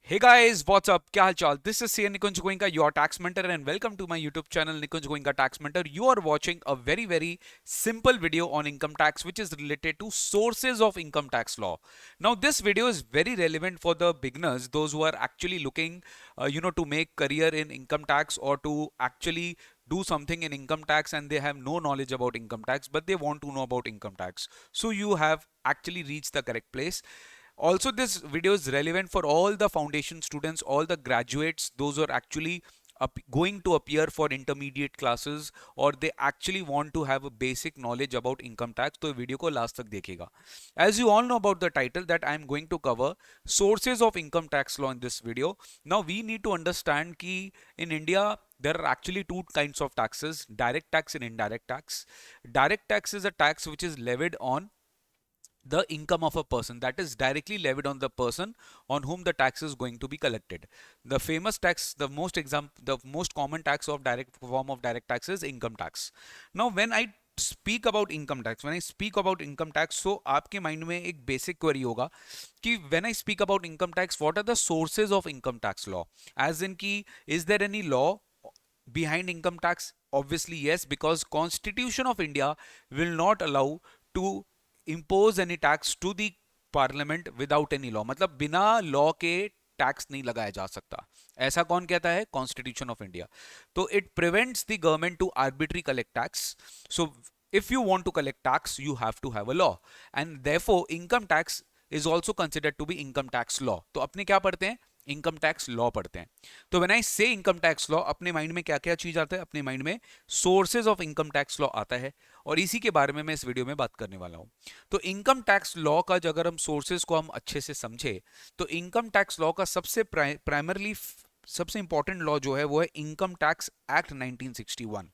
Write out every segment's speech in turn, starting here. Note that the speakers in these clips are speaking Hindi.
Hey guys, what's up? क्या हाल चाल? This is CN Nikunj Goenka, your tax mentor, and welcome to my YouTube channel Nikunj Goenka Tax Mentor. You are watching a very simple video on income tax, which is related to sources of income tax law. Now, this video is very relevant for the beginners, those who are actually looking, to make career in income tax or to actually do something in income tax and they have no knowledge about income tax, but they want to know about income tax. So you have actually reached the correct place. Also, this video is relevant for all the foundation students, all the graduates, those who are actually going to appear for intermediate classes or they actually want to have a basic knowledge about income tax. तो वीडियो को लास्ट तक देखिएगा. As you all know about the title that I am going to cover sources of income tax law in this video. Now we need to understand कि in India there are actually two kinds of taxes: direct tax and indirect tax. Direct tax is a tax which is levied on the income of a person, that is directly levied on the person on whom the tax is going to be collected. The famous tax, the most common tax of direct form of direct tax is income tax. Now when I speak about income tax, when I speak about income tax, so आपके माइंड में एक बेसिक क्वेरी होगा कि when I speak about income tax, what are the sources of income tax law, as in कि is there any law behind income tax? Obviously yes, because Constitution of India will not allow to impose any tax to the parliament without any law. मतलब बिना लॉ के टैक्स नहीं लगाया जा सकता. ऐसा कौन कहता है? Constitution of India. तो it prevents the government to arbitrary collect tax. So if you want to collect tax, you have to have a law, and therefore income tax is also considered to be income tax law. तो अपने क्या पढ़ते हैं? इनकम टैक्स लॉ पढ़ते हैं. तो व्हेन आई से इनकम टैक्स लॉ, अपने माइंड में क्या क्या चीज आता है? अपने माइंड में sources of income tax law आता है, और इसी के बारे में मैं इस वीडियो में बात करने वाला हूं. तो इनकम टैक्स लॉ का अगर हम सोर्सेज को हम अच्छे से समझे, तो इनकम टैक्स लॉ का सबसे प्राइमरली सबसे इंपॉर्टेंट लॉ जो है वो है income tax act 1961.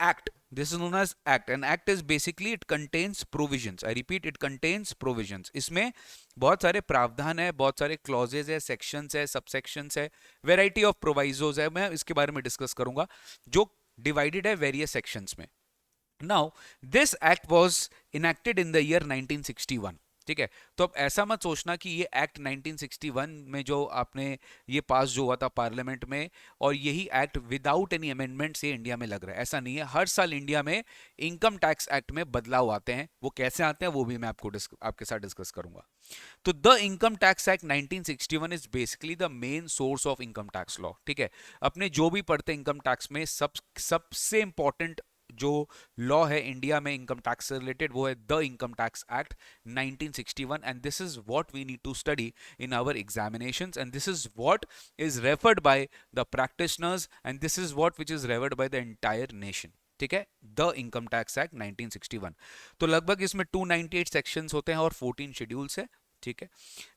Act, this is known as act. An act is basically it contains provisions. I repeat, it contains provisions. इसमें बहुत सारे प्रावधान है, बहुत सारे clauses है, sections है, subsections है, variety of provisos है. मैं इसके बारे में डिस्कस करूंगा, जो divided है various sections में. Now this act was enacted in the year 1961. ठीक है. तो अब ऐसा मत सोचना कि ये एक्ट 1961 में जो आपने ये पास जो हुआ था पार्लियामेंट में, और यही एक्ट विदाउट एनी अमेंडमेंट से इंडिया में लग रहा है. ऐसा नहीं है. हर साल इंडिया में इनकम टैक्स एक्ट में बदलाव आते हैं. वो कैसे आते हैं वो भी मैं आपके साथ डिस्कस करूंगा. तो the income tax act 1961 is basically the main source of income tax law. ठीक है. अपने जो भी पढ़ते हैं इनकम टैक्स में, सबसे इंपॉर्टेंट जो लॉ है इंडिया में इनकम टैक्स से रिलेटेड, वो है the income tax act 1961. And this is what we need to study in our examinations, and this is what is referred by the practitioners, and this is what which is referred by the entire nation. ठीक है. The income tax act 1961. तो लगभग इसमें 298 सेक्शंस होते हैं और 14 शेड्यूल्स है. ठीक है.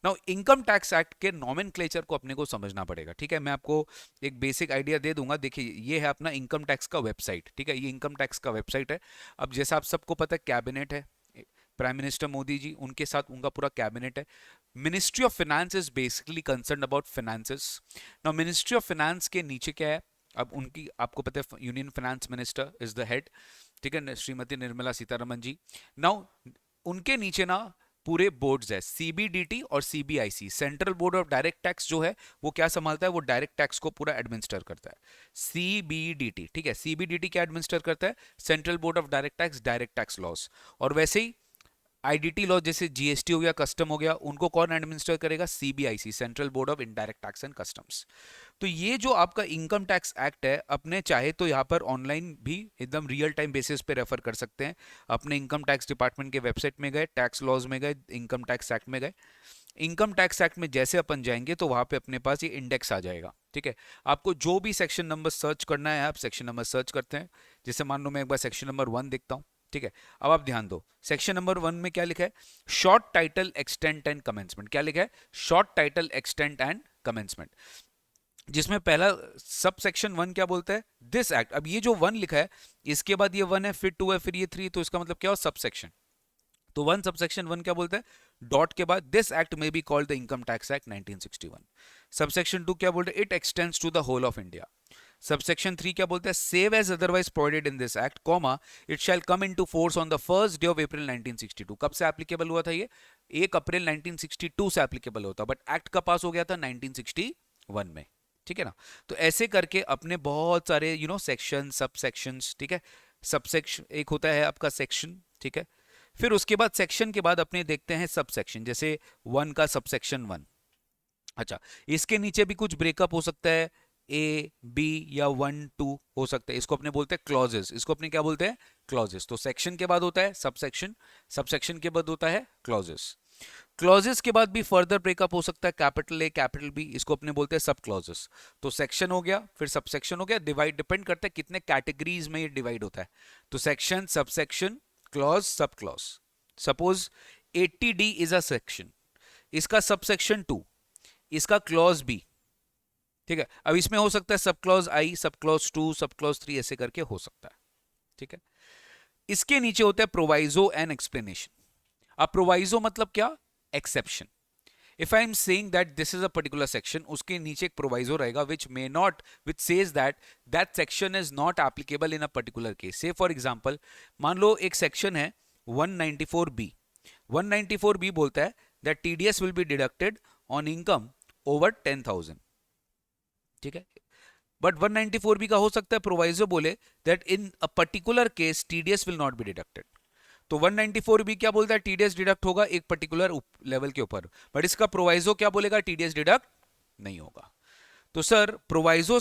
नाउ इनकम टैक्स एक्ट के नॉमेनक्लेचर को अपने को समझना पड़ेगा. ठीक है. मैं आपको एक बेसिक आइडिया दे दूंगा. देखिए, ये है अपना इनकम टैक्स का वेबसाइट. ठीक है. ये इनकम टैक्स का वेबसाइट है. अब जैसा आप सबको पता है, कैबिनेट है, प्राइम मिनिस्टर मोदी जी, उनके साथ उनका पूरा कैबिनेट है. Ministry of finance is basically concern about finances. Now ministry of finance के नीचे क्या है? अब उनकी आपको पता है, union finance minister is the head. ठीक है. श्रीमती निर्मला सीतारमन जी. नाउ उनके नीचे ना पूरे बोर्ड्स है, सीबीडीटी और CBIC. Central board of direct tax जो है वो क्या संभालता है? वो डायरेक्ट टैक्स को पूरा एडमिनिस्टर करता है. सीबीडीटी. ठीक है. सीबीडीटी क्या एडमिनिस्टर करता है? Central board of direct tax, direct tax loss. और वैसे ही आईडीटी लॉ, जैसे जीएसटी हो गया, कस्टम हो गया, उनको कौन एडमिनिस्टर करेगा? CBIC, central board of indirect tax and customs. तो ये जो आपका इनकम टैक्स एक्ट है, अपने चाहे तो यहाँ पर ऑनलाइन भी एकदम रियल टाइम बेसिस पे रेफर कर सकते हैं. अपने इनकम टैक्स डिपार्टमेंट के वेबसाइट में गए, टैक्स लॉज में गए, इनकम टैक्स एक्ट में गए. इनकम टैक्स एक्ट में जैसे अपन जाएंगे तो वहां पे अपने पास ये इंडेक्स आ जाएगा. ठीक है. आपको जो भी सेक्शन नंबर सर्च करना है, आप सेक्शन नंबर सर्च करते हैं. जैसे मान लो मैं एक बार सेक्शन नंबर 1 देखता हूँ. ठीक है. अब आप ध्यान दो, सेक्शन नंबर 1 में क्या लिखा है? Short title, extent and commencement. क्या लिखा है? Short title, extent and commencement. जिसमें पहला सब सेक्शन 1 क्या बोलता है? This act. अब ये जो 1 लिखा है, इसके बाद ये 1 है, फिर 2 है, फिर ये 3, तो इसका मतलब क्या हो? Sub section. तो 1 सबसेक्शन 1 क्या बोलता है? डॉट के बाद दिस एक्ट में be called the income tax act 1961. Subsection 2 क्या बोलता है? It extends to the whole of India. Subsection 3 क्या बोलता है? Save as otherwise provided in this act, comma, it shall come into force on the first day of April 1962. कब से एप्लीकेबल हुआ था ये? 1 अप्रैल 1962 से एप्लीकेबल होता, बट एक्ट का पास हो गया था 1961 में, ठीक है ना। तो ऐसे करके अपने बहुत सारे सेक्शन, सब सेक्शंस, ठीक है। सब सेक्शन एक होता है आपका सेक्शन, ठीक है। फिर उसके बाद सेक्शन के बाद अपने देखते हैं सब सेक्शन, जैसे 1 का सब सेक्शन 1। अच्छा, इसके नीचे भी कुछ ब्रेकअप हो सकता है, ए बी या 1 2 हो सकता है। इसको अपने बोलते हैं क्लॉजेस, इसको अपने क्या बोलते हैं, क्लॉजेस। तो सेक्शन के बाद होता है सब सेक्शन, सब सेक्शन के बाद होता है क्लॉजेस। क्लॉजेस के बाद भी फर्दर ब्रेकअप हो सकता है, कैपिटल ए कैपिटल बी, इसको अपने बोलते हैं सब क्लॉजेस। तो सेक्शन हो गया, फिर सब सेक्शन हो गया। डिवाइड डिपेंड करता है कितने कैटेगरीज में ये डिवाइड होता है। तो section, sub section, clause, sub clause. Suppose 80D is a section, इसका सब सेक्शन 2, इसका क्लॉज बी, ठीक है। अब इसमें हो सकता है सब क्लॉज आई, सब क्लॉज 2, सब क्लॉज 3, ऐसे करके हो सकता है, ठीक है। इसके नीचे होता है प्रोवाइजो एंड एक्सप्लेनेशन। अब प्रोवाइजो मतलब क्या, exception. If I am saying that this is a particular section, उसके नीचे एक प्रोवाइजो रहेगा which may not, which says that that section is not applicable in a particular case. Say for example, मान लो एक सेक्शन है 194B। 194B बोलता है that TDS will be deducted on income over 10,000, ठीक है। बट 194B का हो सकता है प्रोवाइजो बोले that in a particular case TDS will not be deducted. तो 194B क्या बोलता है, टीडीएस डिडक्ट होगा एक पर्टिकुलर लेवल के ऊपर, बट इसका प्रोवाइजो क्या बोलेगा, टीडीएस डिडक्ट नहीं होगा। तो sir proviso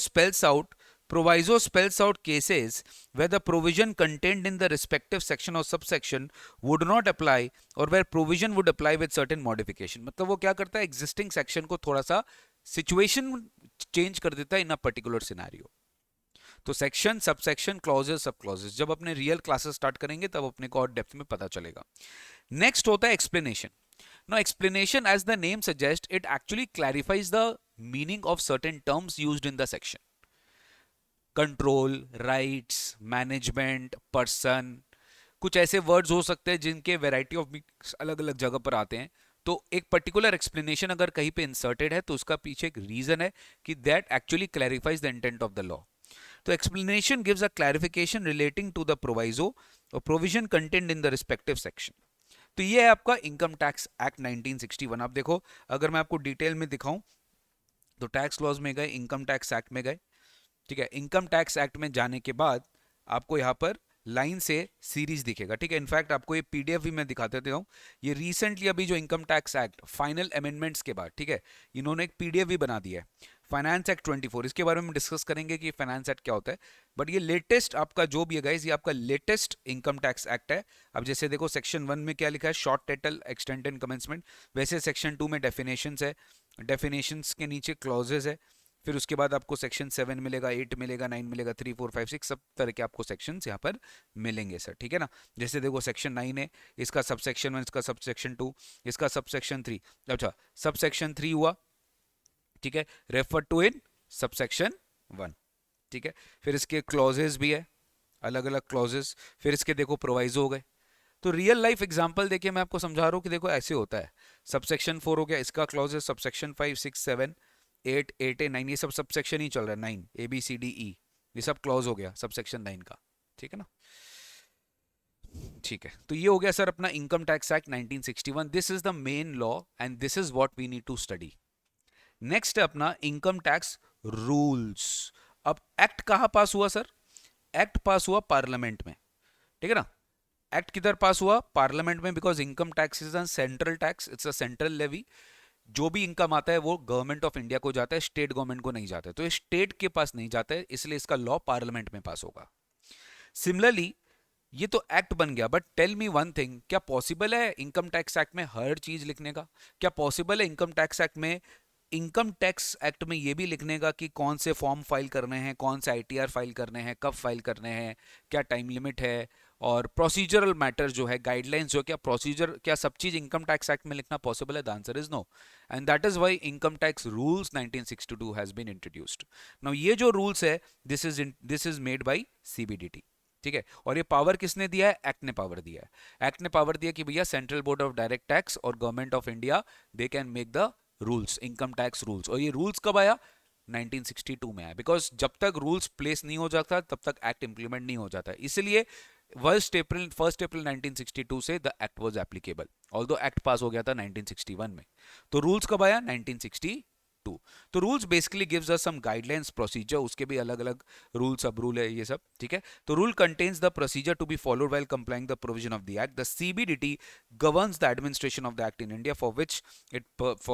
spells out cases where the provision contained in the respective section or subsection would not apply or where provision would apply with certain modification। मतलब वो क्या करता है, existing section को थोड़ा सा situation change कर देता है in a particular scenario। तो सेक्शन, सब सेक्शन, क्लॉजेस, सब क्लॉजेस, जब अपने रियल क्लासेस स्टार्ट करेंगे तब अपने को और डेप्थ में पता चलेगा। नेक्स्ट होता है explanation. Now explanation, as the name suggests, it actually clarifies the meaning of certain terms used in the section. Control, rights, management, person, कुछ ऐसे वर्ड्स हो सकते हैं जिनके वैरायटी ऑफ मीनिंग्स अलग अलग जगह पर आते हैं। तो एक पर्टिकुलर एक्सप्लेनेशन अगर कहीं पे इंसर्टेड है तो उसका पीछे एक रीजन है कि that actually clarifies the intent of the law. तो explanation gives a clarification relating to the proviso or provision contained in the respective section। तो ये है आपका इनकम टैक्स एक्ट 1961। आप देखो, अगर मैं आपको डिटेल में दिखाऊं तो टैक्स लॉज में गए, इनकम टैक्स एक्ट में गए, ठीक है। इनकम टैक्स एक्ट में जाने के बाद आपको यहाँ पर लाइन से सीरीज दिखेगा, ठीक है। इनफैक्ट आपको ये पीडीएफ भी मैं दिखाते देता हूँ। ये रिसेंटली अभी जो income tax act final amendments के बाद, ठीक है, इन्होंने एक पीडीएफ भी बना दिया है, फाइनेंस एक्ट 24। इसके बारे में डिस्कस करेंगे कि फाइनेंस एक्ट क्या होता है। बट ये लेटेस्ट आपका जो भी है गाइस, ये आपका लेटेस्ट इनकम टैक्स एक्ट है। अब जैसे देखो सेक्शन 1 में क्या लिखा है, short title, extent and commencement, वैसे सेक्शन 2 में डेफिनेशंस है, डेफिनेशंस के नीचे क्लॉजेस है। फिर उसके बाद आपको सेक्शन 7 मिलेगा, 8 मिलेगा, 9 मिलेगा, 3 4 5 6 सब तरह के आपको सेक्शंस यहाँ पर मिलेंगे सर, ठीक है ना। जैसे देखो सेक्शन 9 है, इसका सब सेक्शन 1, इसका सब सेक्शन 2, इसका सब सेक्शन 3। अच्छा, सब सेक्शन 3 हुआ, ठीक है, refer to in sub section 1, ठीक है। फिर इसके क्लॉजेस भी है, अलग अलग क्लॉजेस। फिर इसके देखो प्रोवाइजो हो गए। तो रियल लाइफ एग्जांपल देखिए, मैं आपको समझा रहा हूँ कि देखो ऐसे होता है। सबसेक्शन 4 हो गया, इसका क्लॉजेस, सबसेक्शन 5 6 7 8 8 ए 9, ये सब सबसेक्शन ही चल रहा है, 9 A B C D E, ये सब क्लॉज हो गया सबसेक्शन 9 का, ठीक है ना। ठीक है, तो ये हो गया सर अपना income tax act 1961। This is the main law and this is what we need to study. Next है अपना इनकम टैक्स रूल्स। अब एक्ट कहां पास हुआ सर, एक्ट पास हुआ पार्लियामेंट में, ठीक है ना। एक्ट किधर पास हुआ, पार्लियामेंट में, because income tax is a central tax, it's a central levy. जो भी इनकम आता है वो गवर्नमेंट ऑफ इंडिया को जाता है, स्टेट गवर्नमेंट को नहीं जाता है। तो ये स्टेट के पास नहीं जाता है, इसलिए इसका लॉ पार्लियामेंट में पास होगा। सिमिलरली ये तो एक्ट बन गया, but tell me one thing, क्या पॉसिबल है इनकम टैक्स एक्ट में हर चीज लिखने का? क्या पॉसिबल है इनकम टैक्स एक्ट में, इनकम टैक्स एक्ट में ये भी लिखने का कि कौन से फॉर्म फाइल करने हैं, कौन से आईटीआर फाइल करने हैं, कब फाइल करने हैं, क्या टाइम लिमिट है, और प्रोसीजरल मैटर जो है, गाइडलाइंस जो, क्या प्रोसीजर, क्या सब चीज इनकम टैक्स एक्ट में लिखना पॉसिबल है? The answer is no, and that is why income tax rules 1962 has been introduced. Now ये जो रूल्स है, this is made by CBDT, ठीक है। और ये पावर किसने दिया है? एक्ट ने पावर दिया है। एक्ट ने पावर दिया कि भैया central board of direct tax और government of India, they can make the rules, income tax rules. और ये रूल्स कब आया? 1962 में आया, बिकॉज जब तक रूल्स प्लेस नहीं हो जाता तब तक एक्ट इंप्लीमेंट नहीं हो जाता, इसलिए 1 अप्रैल 1962 से the act was applicable, although act पास हो गया था 1961 में। तो रूल्स कब आया? 1962। तो rules basically gives us some guidelines procedure, उसके भी अलग अलग रूल सब रूल है ये सब, ठीक है। तो rule contains the procedure to be followed while complying the provision of the act. The CBDT governs the administration of the act in India for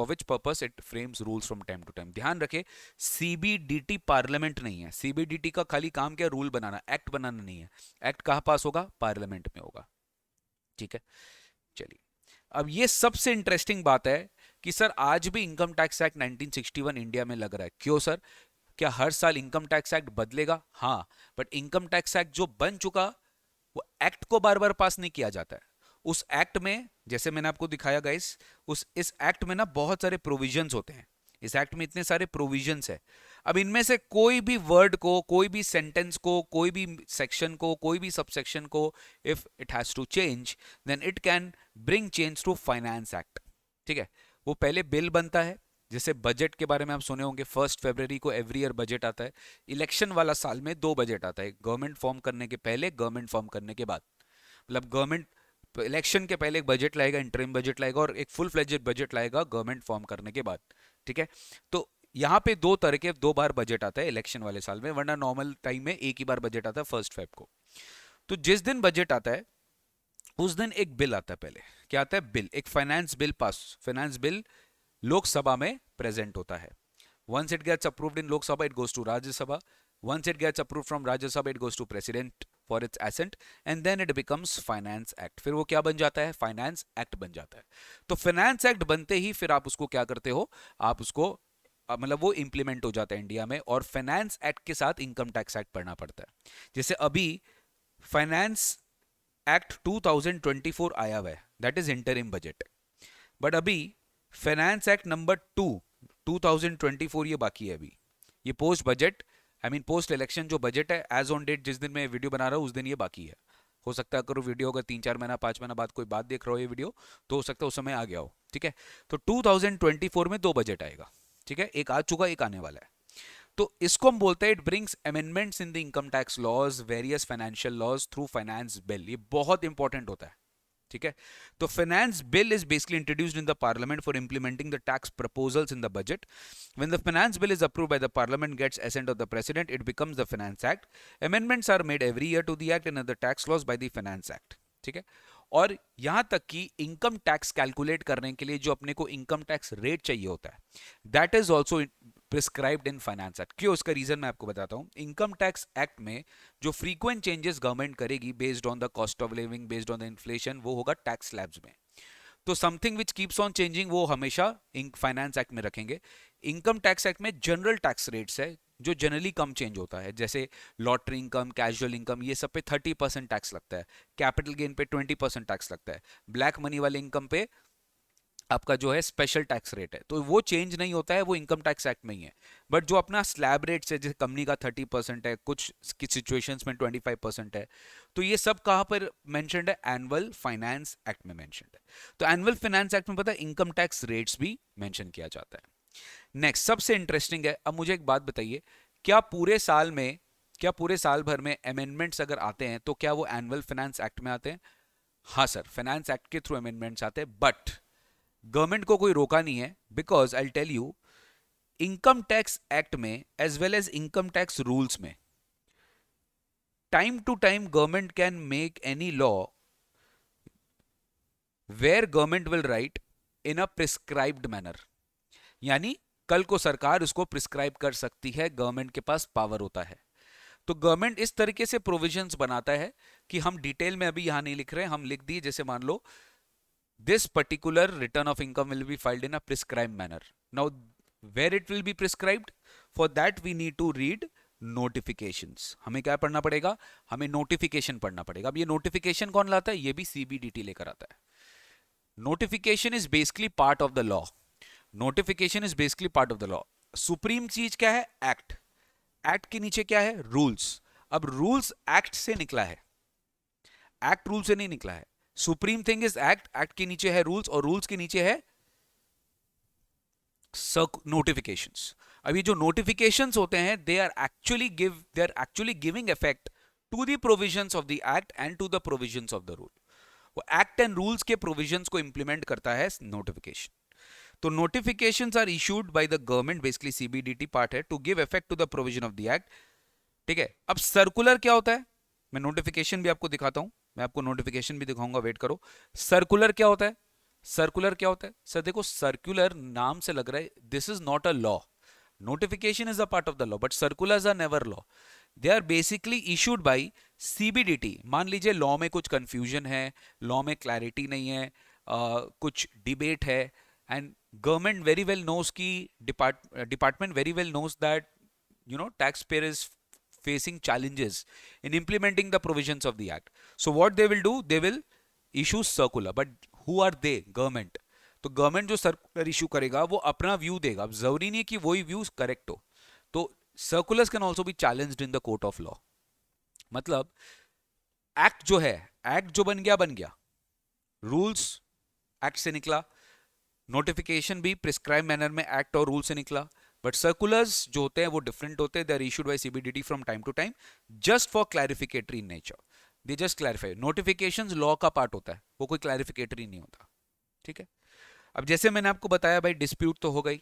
which purpose it frames rules from time to time. ध्यान रखे, सीबीडीटी पार्लियामेंट नहीं है। सीबीडीटी का खाली काम क्या? रूल बनाना, एक्ट बनाना नहीं है। एक्ट कहां पास होगा? पार्लियामेंट में होगा, ठीक है। चलिए, अब ये सबसे इंटरेस्टिंग बात है कि सर आज भी इनकम टैक्स एक्ट 1961 इंडिया में लग रहा है। क्यों सर? क्या हर साल इनकम टैक्स एक्ट बदलेगा? हाँ, बट इनकम टैक्स एक्ट जो बन चुका, वो एक्ट को बार बार पास नहीं किया जाता है। उस एक्ट में, जैसे मैंने आपको दिखाया गाइस, इस एक्ट में ना बहुत सारे प्रोविजंस होते हैं। इस एक्ट में इतने सारे प्रोविजंस है। अब इनमें से कोई भी वर्ड को, कोई भी सेंटेंस को, कोई भी सेक्शन को, कोई भी सबसेक्शन को if it has to change, then it can bring change to finance act, ठीक है। वो पहले बिल बनता है, जैसे बजट के बारे में आप सुने होंगे, 1 फरवरी को एवरी ईयर बजट आता है। इलेक्शन वाला साल में 2 बजट आता है, गवर्नमेंट फॉर्म करने के पहले, गवर्नमेंट फॉर्म करने के बाद। मतलब गवर्नमेंट इलेक्शन के पहले एक बजट लाएगा, इंटरिम बजट लाएगा, और एक फुल फ्लेजेड बजट लाएगा गवर्नमेंट फॉर्म करने के बाद, ठीक है। तो यहाँ पे 2 तरह के 2 बार बजट आता है इलेक्शन वाले साल में, वरना नॉर्मल टाइम में एक ही बार बजट आता है 1 फेब को। तो जिस दिन बजट आता है उस दिन एक बिल आता है। पहले क्या आता है? बिल, एक finance bill finance bill Lok Sabha में प्रेजेंट होता है। Once it gets approved in Lok Sabha, it goes to Rajya Sabha. Once it gets approved from Rajya Sabha, it goes to President for its assent, and then it becomes Finance Act. फिर वो क्या बन जाता है? Finance Act बन जाता है। तो Finance Act बनते ही फिर आप उसको क्या करते हो? आप उसको मतलब वो इंप्लीमेंट हो जाता है इंडिया में, और फाइनेंस एक्ट के साथ इनकम टैक्स एक्ट पढ़ना पड़ता है। जैसे अभी फाइनेंस एक्ट 2024 आया हुआ है, that is interim budget, but अभी फाइनेंस एक्ट नंबर 2024 ये बाकी है अभी। ये post budget, I mean post election जो बजट है, एज ऑन डेट जिस दिन मैं वीडियो बना रहा हूँ उस दिन ये बाकी है। हो सकता है अगर वीडियो अगर 3-4 महीना 5 महीना बाद कोई बात देख रहा हो ये वीडियो, तो हो सकता है उस समय आ गया हो, ठीक है। तो 2024 में 2 बजट आएगा, ठीक है। एक आ चुका, एक आने वाला है। तो इसको हम बोलते हैं it brings amendments in the income tax laws, various financial laws through finance bill. ये बहुत इंपॉर्टेंट होता है, ठीक है। तो finance bill is basically introduced in the parliament for implementing the tax proposals in the budget. When the finance bill is approved by the parliament, gets assent of the president, it becomes the finance act. Amendments are made every year to the act and the tax laws by the finance act, ठीक है। और यहां तक कि इनकम टैक्स कैलकुलेट करने के लिए जो अपने को इनकम टैक्स रेट चाहिए होता है, that is also prescribed in finance act. क्यों? उसका रीजन मैं आपको बताता हूं। इनकम टैक्स एक्ट में जो फ्रीक्वेंट चेंजेस गवर्नमेंट करेगी based on the cost of living, based on the inflation, वो होगा टैक्स स्लैब्स में। तो something which keeps on changing वो हमेशा फाइनेंस एक्ट में रखेंगे। इनकम टैक्स एक्ट में जनरल टैक्स रेट्स है जो जनरली कम चेंज होता है, जैसे लॉटरी इनकम, कैजुअल इनकम, ये सब पे 30% टैक्स लगता है, कैपिटल गेन पे 20% टैक्स लगता है, ब्लैक मनी वाले इनकम पे आपका जो है स्पेशल टैक्स रेट है। तो वो चेंज नहीं होता है, वो इनकम टैक्स एक्ट में ही है। बट जो अपना स्लैब रेट है, जैसे कंपनी का 30% है, कुछ की सिचुएशंस में 25% है, तो ये सब कहां पर मेंशन्ड है? एनुअल फाइनेंस एक्ट में मेंशन्ड है। तो एनुअल फाइनेंस एक्ट में पता है इनकम टैक्स रेट्स भी मेंशन किया जाता है। नेक्स्ट सबसे इंटरेस्टिंग है, अब मुझे एक बात बताइए, क्या पूरे साल में, क्या पूरे साल भर में अमेंडमेंट्स अगर आते हैं तो क्या वो एनुअल फाइनेंस एक्ट में आते हैं? हाँ सर, फाइनेंस एक्ट के थ्रू अमेंडमेंट्स आते हैं, बट गवर्नमेंट को कोई रोका नहीं है, because I tell you, income tax act में as well as income tax rules में time to time government can make any law where government will write in a prescribed manner. यानी कल को सरकार उसको प्रिस्क्राइब कर सकती है, गवर्नमेंट के पास पावर होता है। तो गवर्नमेंट इस तरीके से प्रोविजंस बनाता है कि हम डिटेल में अभी यहां नहीं लिख रहे हैं, हम लिख दिए जैसे मान लो this particular return of income will be filed in a prescribed manner. Now where it will be prescribed, for that we need to read notifications. हमें क्या पढ़ना पड़ेगा? हमें नोटिफिकेशन पढ़ना पड़ेगा। अब ये नोटिफिकेशन कौन लाता है? ये भी सीबीडीटी लेकर आता है। Notification is basically part of the law. Notification is basically part of the law. Supreme चीज क्या है? एक्ट। एक्ट के नीचे क्या है? रूल्स। अब रूल्स एक्ट से निकला है, एक्ट रूल से नहीं निकला है। Supreme thing is act, act के नीचे है रूल्स, और रूल्स के नीचे है नोटिफिकेशंस। अब ये जो नोटिफिकेशंस होते हैं, they are actually giving effect to the provisions of the act and to the provisions of the rule. वो एक्ट एंड रूल्स के प्रोविजंस को इंप्लीमेंट करता है नोटिफिकेशन। तो notifications are issued by the government, basically CBDT part है, to give effect to the provision of the act. ठीक है, अब सर्कुलर क्या होता है, मैं नोटिफिकेशन भी आपको दिखाता हूं, मैं आपको नोटिफिकेशन भी दिखाऊंगा, वेट करो। सर्कुलर क्या होता है, सर्कुलर क्या होता है सर, देखो सर्कुलर नाम से लग रहा है this is not a law, notification is a part of the law but circulars are never law, they are basically issued by CBDT। मान लीजिए लॉ में कुछ कंफ्यूजन है, लॉ में क्लैरिटी नहीं है, कुछ डिबेट है, and government very well knows की department very well knows that tax payer is facing challenges in implementing the provisions of the act, so what they will do, they will issue circular, but who are they, government। तो गवर्नमेंट जो सर्कुलर इशू करेगा वो अपना व्यू देगा, अब जरूरी नहीं है कि वही व्यू करेक्ट हो, तो circulars can also be challenged in the court of law. मतलब एक्ट जो है, एक्ट जो बन गया, रूल्स एक्ट से निकला, नोटिफिकेशन भी प्रिस्क्राइब मैनर में एक्ट और रूल से निकला, बट सर्कुलर्स जो होते हैं वो डिफरेंट होते हैं, they are issued by CBDT from time to time just for clarificatory in nature, they just clarify. Notifications law का पार्ट होता है, वो कोई क्लैरिफिकेटरी नहीं होता। ठीक है, अब जैसे मैंने आपको बताया भाई डिस्प्यूट तो हो गई,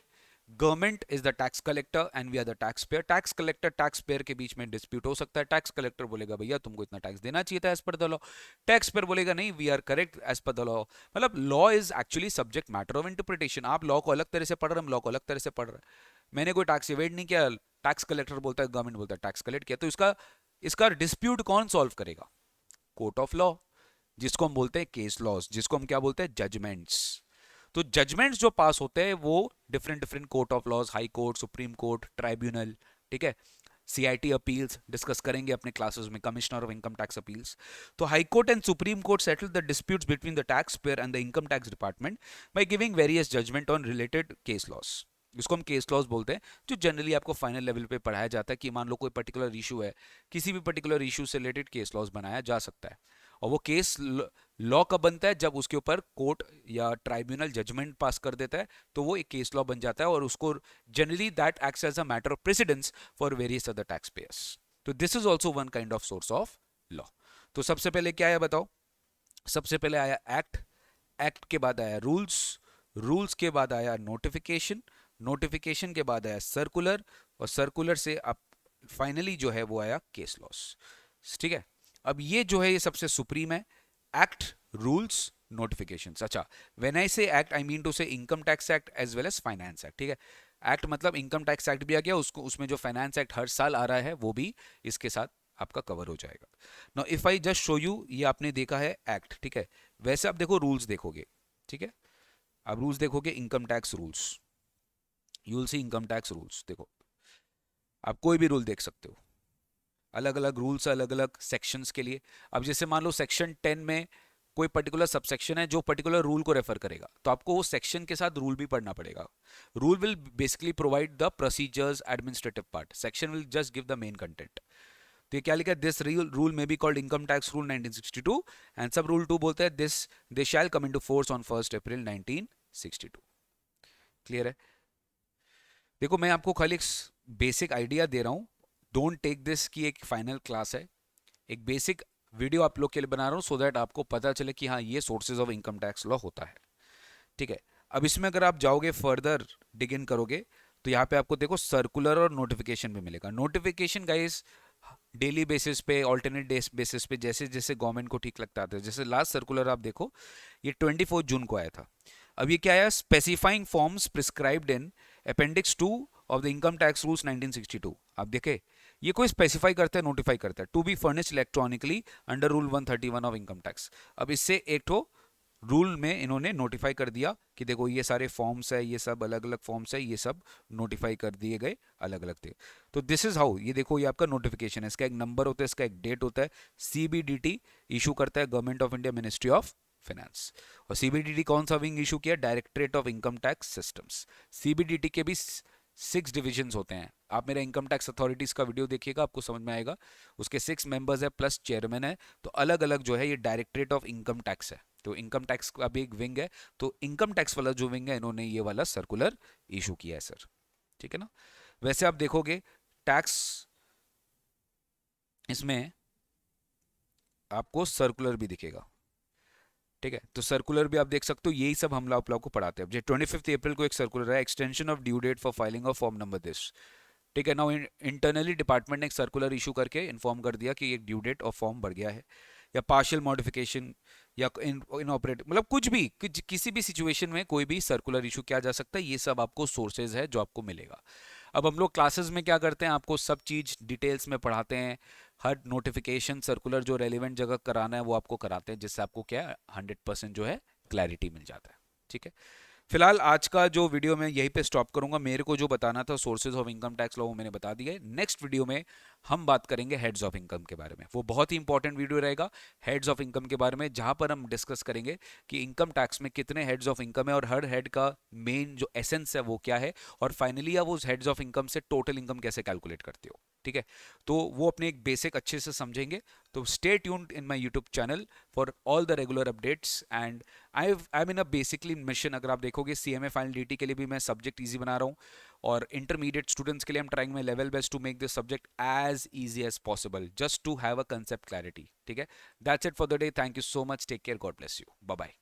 government is the tax collector and we are the tax payer, tax collector tax payer के बीच में डिस्प्यूट हो सकता है, टैक्स कलेक्टर बोलेगा भैया तुमको इतना टैक्स देना चाहिए था as per the law, tax payer बोलेगा नहीं we are correct as per the law. मतलब law is actually subject matter of interpretation, आप लॉ को अलग तरह से पढ़ रहे हैं, हम लॉ को अलग तरह से पढ़ रहे हैं, मैंने कोई टैक्स इवेड नहीं किया, टैक्स कलेक्टर बोलता है, गवर्नमेंट बोलता है टैक्स कलेक्ट किया, तो इसका डिस्प्यूट कौन सॉल्व करेगा, कोर्ट ऑफ लॉ, जिसको हम बोलते हैं केस लॉज, जिसको हम क्या बोलते हैं जजमेंट्स। तो जजमेंट्स जो पास होते हैं वो different different court of laws, high court, supreme court, tribunal, ठीक है, सीआईटी अपील्स डिस्कस करेंगे अपने क्लासेस में, commissioner of income tax appeals. तो high court and supreme court settle the disputes between the tax payer and the income tax department by giving various judgement on related case laws, इसको हम केस लॉज बोलते हैं, जो जनरली आपको फाइनल लेवल पे पढ़ाया जाता है कि मान लो कोई पर्टिकुलर इशू है, किसी भी पर्टिकुलर इशू से रिलेटेड केस लॉज बनाया जा सकता है, और वो केस लॉ कब बनता है, जब उसके ऊपर कोर्ट या ट्राइब्यूनल जजमेंट पास कर देता है, तो वो एक केस लॉ बन जाता है, और उसको generally that acts as a matter of precedence for various other tax payers. तो this is also one kind of source of law. तो सबसे पहले क्या आया बताओ, सबसे पहले आया एक्ट, एक्ट के बाद आया रूल्स, रूल्स के बाद आया नोटिफिकेशन, नोटिफिकेशन के बाद आया सर्कुलर, और सर्कुलर से अब फाइनली जो है वो आया केस लॉस। ठीक है, अब ये जो है ये सबसे सुप्रीम है, एक्ट, रूल्स, नोटिफिकेशंस। अच्छा, when I say act I mean to say income tax act as well as finance act. ठीक है, एक्ट मतलब इनकम टैक्स एक्ट भी आ गया, उसको उसमें जो फाइनेंस एक्ट हर साल आ रहा है वो भी इसके साथ आपका कवर हो जाएगा। Now if I just show you, ये आपने देखा है एक्ट, ठीक है, वैसे आप देखो रूल्स देखोगे, ठीक है, आप रूल्स देखोगे, income tax rules, you will see income tax rules, देखो आप कोई भी रूल देख सकते हो, अलग अलग रूल्स, अलग अलग सेक्शंस के लिए। अब जैसे मान लो सेक्शन 10 में कोई पर्टिकुलर सबसेक्शन है जो पर्टिकुलर रूल को रेफर करेगा, तो आपको वो सेक्शन के साथ रूल भी पढ़ना पड़ेगा। Rule will basically provide the procedures, administrative part, section will just give the main content. तो ये क्या लिखा है, दिस रूल में be called income tax rule 1962 and sub rule 2 बोलता है this they shall come into force on 1 April 1962। Clear है? देखो मैं आपको खाली एक बेसिक आइडिया दे रहा हूं, डोंट टेक दिस की एक फाइनल क्लास है, एक बेसिक वीडियो आप लोग के लिए बना रहा हूं सो दैट आपको पता चले कि हाँ ये sources of income tax law होता है। ठीक है, अब इसमें अगर आप जाओगे फर्दर डिग इन करोगे तो यहाँ पे आपको देखो सर्कुलर और नोटिफिकेशन भी मिलेगा। नोटिफिकेशन गाइस डेली बेसिस पे, ऑल्टरनेट डेज बेसिस पे, जैसे जैसे गवर्नमेंट को ठीक लगता है, जैसे लास्ट सर्कुलर आप देखो ये 24 जून को आया था। अब ये क्या आया, specifying forms prescribed in appendix 2 of the income tax rules 1962। आप देखे ये कोई स्पेसिफाई करता है, नोटिफाई करता है, to be furnished electronically under rule 131 of income tax. अब इससे एक तो रूल में इन्होंने नोटिफाई कर दिया कि देखो ये सारे फॉर्म्स है, ये सब अलग अलग फॉर्म्स है, ये सब नोटिफाई कर दिए गए, अलग अलग थे। तो दिस इज हाउ, ये देखो ये आपका नोटिफिकेशन है, इसका एक नंबर होता है, इसका एक डेट होता है, सीबीडीटी इशू करता है government of India, ministry of finance. और सीबीडीटी कौन सा विंग इशू किया, directorate of income tax systems. CBDT के भी 6 डिविजन्स होते हैं, आप मेरा इनकम टैक्स अथॉरिटीज का वीडियो देखिएगा आपको समझ में आएगा, उसके 6 मेंबर्स है प्लस चेयरमैन है, तो अलग अलग जो है ये डायरेक्टरेट ऑफ इनकम टैक्स है, तो इनकम टैक्स का भी एक विंग है, तो इनकम टैक्स वाला जो विंग है इन्होंने ये वाला सर्कुलर इशू किया है सर। ठीक है ना, वैसे आप देखोगे टैक्स इसमें आपको सर्कुलर भी दिखेगा। ठीक है, तो सर्कुलर भी आप देख सकते हो, यही सब हम लोग को पढ़ाते हैं। अब 25 अप्रैल को एक सर्कुलर है, extension of due date for filing of form number this. ठीक है, नाउ इंटरनली डिपार्टमेंट ने एक सर्कुलर इशू करके इन्फॉर्म कर दिया कि एक ड्यू डेट और फॉर्म बढ़ गया है, या पार्शियल मॉडिफिकेशन, या इन ऑपरेट, मतलब कुछ भी किसी भी सिचुएशन में कोई भी सर्कुलर इशू किया जा सकता है। ये सब आपको सोर्सेज है जो आपको मिलेगा। अब हम लोग क्लासेस में क्या करते हैं, आपको सब चीज़ डिटेल्स में पढ़ाते हैं। हर नोटिफिकेशन सर्कुलर जो रेलिवेंट जगह कराना है वो आपको कराते हैं, जिससे आपको क्या 100% जो है क्लैरिटी मिल जाता है। ठीक है, फिलहाल आज का जो वीडियो मैं यहीं पे स्टॉप करूंगा। मेरे को जो बताना था sources of income tax law वो मैंने बता दिया है। नेक्स्ट वीडियो में हम बात करेंगे हेड्स ऑफ इनकम के बारे में। वो बहुत ही इंपॉर्टेंट वीडियो रहेगा हेड्स ऑफ इनकम के बारे में, जहां पर हम डिस्कस करेंगे कि इनकम टैक्स में कितने हेड्स ऑफ इनकम है और हर हेड का मेन जो एसेंस है वो क्या है, और फाइनली आप उस हेड्स ऑफ इनकम से टोटल इनकम कैसे कैलकुलेट करते हो। ठीक है, तो वो अपने एक बेसिक अच्छे से समझेंगे। तो stay tuned in my YouTube channel for all the regular updates. And I am in a basically mission, अगर आप देखोगे CMA फाइनल DT के लिए भी मैं सब्जेक्ट ईजी बना रहा हूँ, और इंटरमीडिएट स्टूडेंट्स के लिए I am trying my level best to make this subject as easy as possible, just to have a concept clarity. ठीक है, that's it for the day. Thank you so much, take care, God bless you, bye bye.